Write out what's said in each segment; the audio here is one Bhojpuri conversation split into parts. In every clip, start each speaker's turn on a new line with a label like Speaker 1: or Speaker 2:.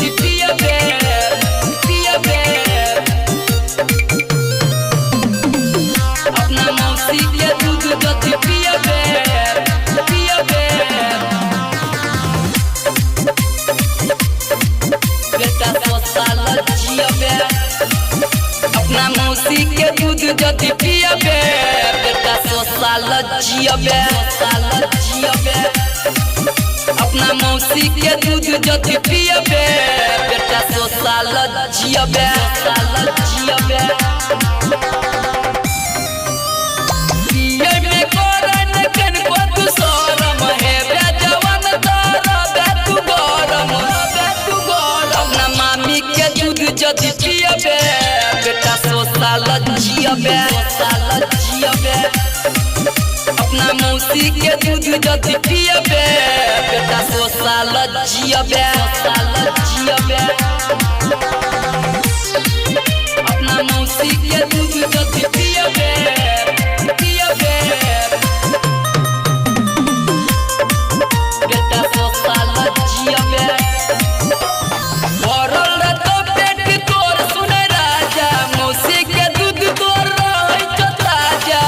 Speaker 1: जदि पियबे अपना मौसी के दूध जदि पियबे बेटा 100 साल जियबे अपना मौसी के दूध जदि पियबे बेटा 100 साल जियबे अपना मौसी के दूध जदि पियबे बेटा 100 साल जियबे पिए में करन कन को तू शरम है बे जवान तारा बे तू गरम अपना मामी के दूध जदि पियबे बेटा 100 साल जियबे अपना मौसी के दूध जदि पियबे बेटा 100 साल जियबे अपना मौसी के दूध जदि पियबे बेटा 100 साल जियबे भरल तो पेट तोर सुने राजा मौसी के दूध तोर रहत ताजा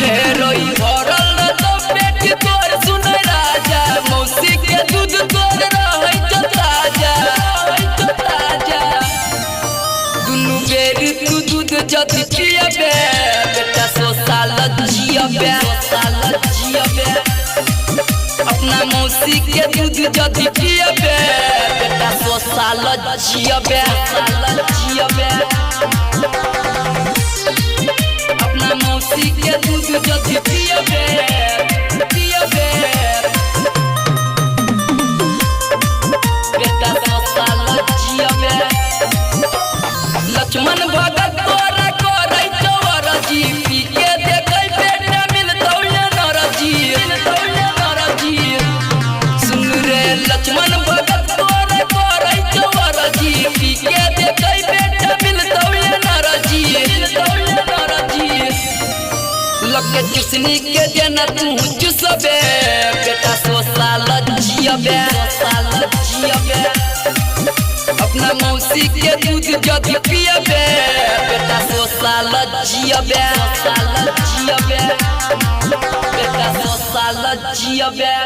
Speaker 1: हेरोई भरल तो पेट तोर सुने राजा मौसी के दूध तोर रहत ताजा दुनु बेर तू दूध जदि पियबे बेटा 100 साल जियबे अपना मौसी के दूध जदि पियबे बेटा 100 साल जियबे अपना मौसी के दूध जदि पियबे बेटा 100 साल जियबे लक्ष्मण भगत तोरा करै चवर जी पी के देखै बेटा मिलतौ नरजी सुन रे लक्ष्मण भगत तोरा करै चवर जी पी के देखै बेटा मिलतौ नरजी लगे चुसनी के देना तू चुसबे बेटा 100 साल जियबे अपना मौसी के दूध जदि पियबे बेटा 100 साल जियबे बेटा 100 साल जियबे।